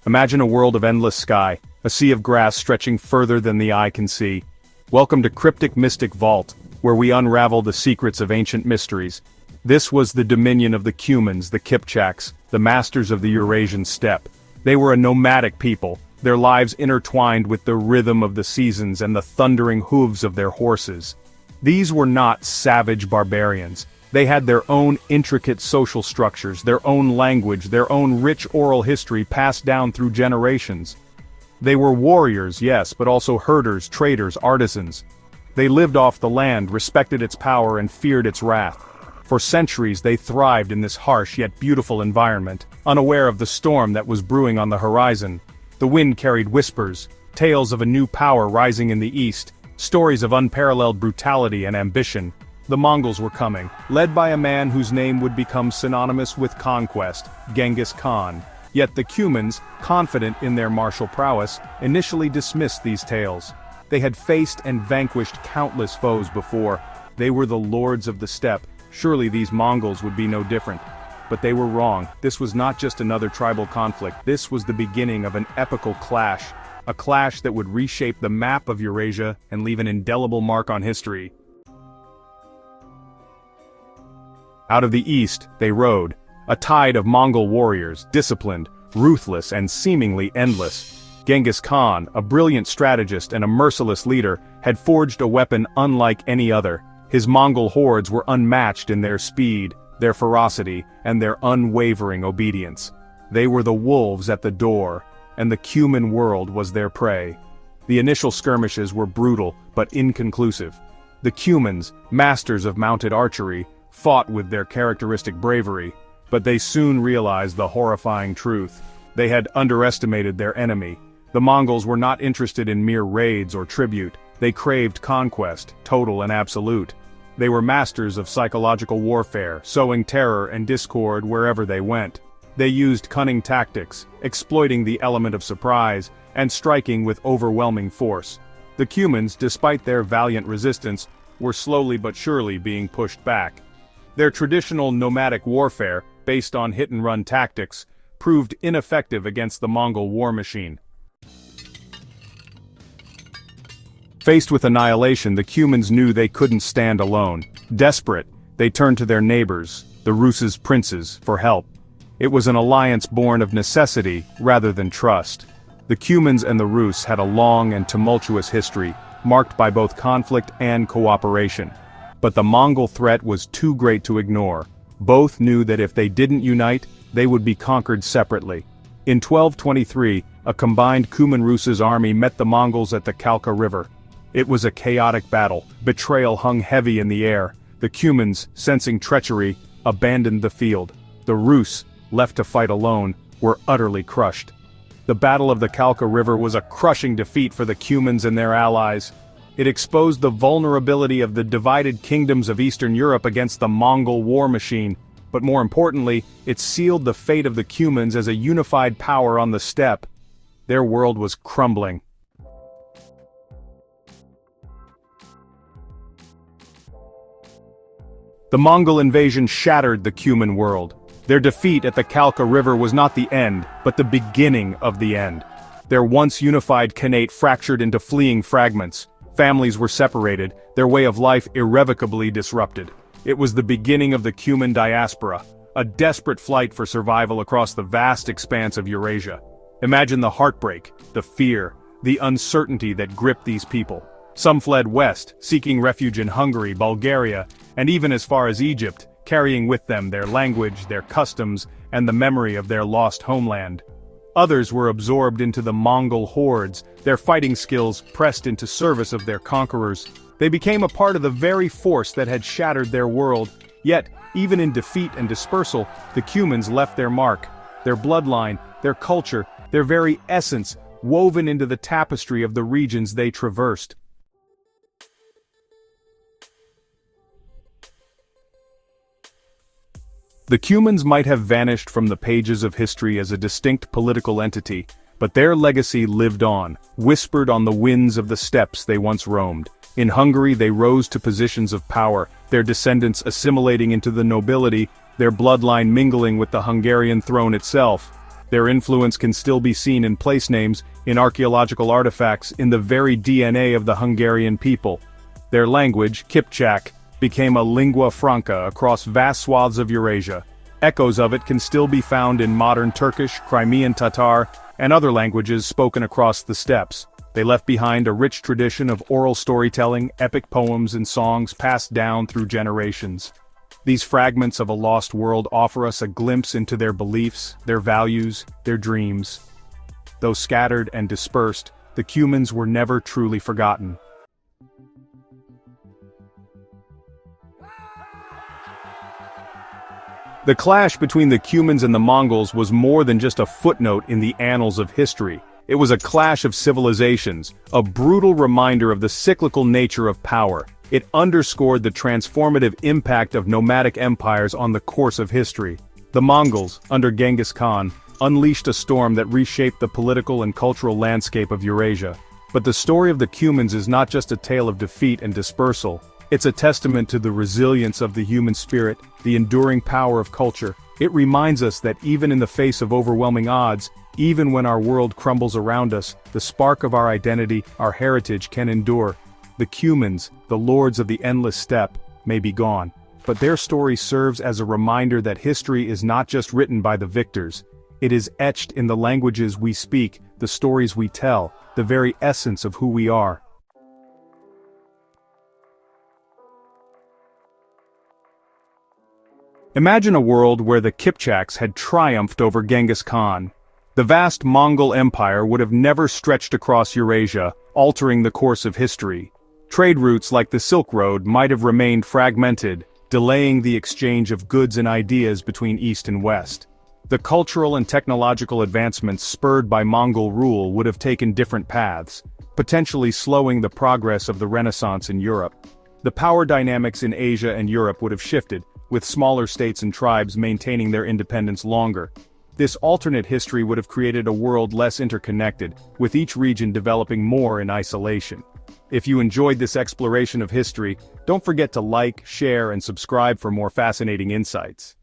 Imagine a world of endless sky, a sea of grass stretching further than the eye can see. Welcome to Cryptic Mystic Vault, where we unravel the secrets of ancient mysteries. This was the dominion of the Cumans, the Kipchaks, the masters of the Eurasian steppe. They were a nomadic people, their lives intertwined with the rhythm of the seasons and the thundering hooves of their horses. These were not savage barbarians. They had their own intricate social structures, their own language, their own rich oral history passed down through generations. They were warriors, yes, but also herders, traders, artisans. They lived off the land, respected its power, and feared its wrath. For centuries they thrived in this harsh yet beautiful environment, unaware of the storm that was brewing on the horizon. The wind carried whispers, tales of a new power rising in the east, stories of unparalleled brutality and ambition. The Mongols were coming, led by a man whose name would become synonymous with conquest, Genghis Khan. Yet the Cumans, confident in their martial prowess, initially dismissed these tales. They had faced and vanquished countless foes before. They were the lords of the steppe. Surely these Mongols would be no different. But they were wrong. This was not just another tribal conflict. This was the beginning of an epical clash. A clash that would reshape the map of Eurasia and leave an indelible mark on history. Out of the east, they rode. A tide of Mongol warriors, disciplined, ruthless, and seemingly endless. Genghis Khan, a brilliant strategist and a merciless leader, had forged a weapon unlike any other. His Mongol hordes were unmatched in their speed, their ferocity, and their unwavering obedience. They were the wolves at the door, and the Cuman world was their prey. The initial skirmishes were brutal, but inconclusive. The Cumans, masters of mounted archery, fought with their characteristic bravery, but they soon realized the horrifying truth. They had underestimated their enemy. The Mongols were not interested in mere raids or tribute. They craved conquest, total and absolute. They were masters of psychological warfare, sowing terror and discord wherever they went. They used cunning tactics, exploiting the element of surprise, and striking with overwhelming force. The Cumans, despite their valiant resistance, were slowly but surely being pushed back. Their traditional nomadic warfare, based on hit-and-run tactics, proved ineffective against the Mongol war machine. Faced with annihilation, the Cumans knew they couldn't stand alone. Desperate, they turned to their neighbors, the Rus's princes, for help. It was an alliance born of necessity rather than trust. The Cumans and the Rus had a long and tumultuous history, marked by both conflict and cooperation. But the Mongol threat was too great to ignore. Both knew that if they didn't unite, they would be conquered separately. In 1223, a combined Cuman-Rus's army met the Mongols at the Kalka River. It was a chaotic battle. Betrayal hung heavy in the air. The Cumans, sensing treachery, abandoned the field. The Rus, left to fight alone, were utterly crushed. The Battle of the Kalka River was a crushing defeat for the Cumans and their allies. It exposed the vulnerability of the divided kingdoms of Eastern Europe against the Mongol war machine, but more importantly, it sealed the fate of the Cumans as a unified power on the steppe. Their world was crumbling. The Mongol invasion shattered the Cuman world. Their defeat at the Kalka River was not the end, but the beginning of the end. Their once unified Khanate fractured into fleeing fragments. Families were separated, their way of life irrevocably disrupted. It was the beginning of the Cuman diaspora, a desperate flight for survival across the vast expanse of Eurasia. Imagine the heartbreak, the fear, the uncertainty that gripped these people. Some fled west, seeking refuge in Hungary, Bulgaria, and even as far as Egypt, carrying with them their language, their customs, and the memory of their lost homeland. Others were absorbed into the Mongol hordes, their fighting skills pressed into service of their conquerors. They became a part of the very force that had shattered their world. Yet, even in defeat and dispersal, the Cumans left their mark. Their bloodline, their culture, their very essence, woven into the tapestry of the regions they traversed. The Cumans might have vanished from the pages of history as a distinct political entity, but their legacy lived on, whispered on the winds of the steppes they once roamed. In Hungary they rose to positions of power, their descendants assimilating into the nobility, their bloodline mingling with the Hungarian throne itself. Their influence can still be seen in place names, in archaeological artifacts, in the very DNA of the Hungarian people. Their language, Kipchak, became a lingua franca across vast swaths of Eurasia. Echoes of it can still be found in modern Turkish, Crimean Tatar, and other languages spoken across the steppes. They left behind a rich tradition of oral storytelling, epic poems and songs passed down through generations. These fragments of a lost world offer us a glimpse into their beliefs, their values, their dreams. Though scattered and dispersed, the Cumans were never truly forgotten. The clash between the Cumans and the Mongols was more than just a footnote in the annals of history. It was a clash of civilizations, a brutal reminder of the cyclical nature of power. It underscored the transformative impact of nomadic empires on the course of history. The Mongols, under Genghis Khan, unleashed a storm that reshaped the political and cultural landscape of Eurasia. But the story of the Cumans is not just a tale of defeat and dispersal. It's a testament to the resilience of the human spirit, the enduring power of culture. It reminds us that even in the face of overwhelming odds, even when our world crumbles around us, the spark of our identity, our heritage can endure. The Cumans, the lords of the endless steppe, may be gone, but their story serves as a reminder that history is not just written by the victors. It is etched in the languages we speak, the stories we tell, the very essence of who we are. Imagine a world where the Kipchaks had triumphed over Genghis Khan. The vast Mongol Empire would have never stretched across Eurasia, altering the course of history. Trade routes like the Silk Road might have remained fragmented, delaying the exchange of goods and ideas between East and West. The cultural and technological advancements spurred by Mongol rule would have taken different paths, potentially slowing the progress of the Renaissance in Europe. The power dynamics in Asia and Europe would have shifted, with smaller states and tribes maintaining their independence longer. This alternate history would have created a world less interconnected, with each region developing more in isolation. If you enjoyed this exploration of history, don't forget to like, share, and subscribe for more fascinating insights.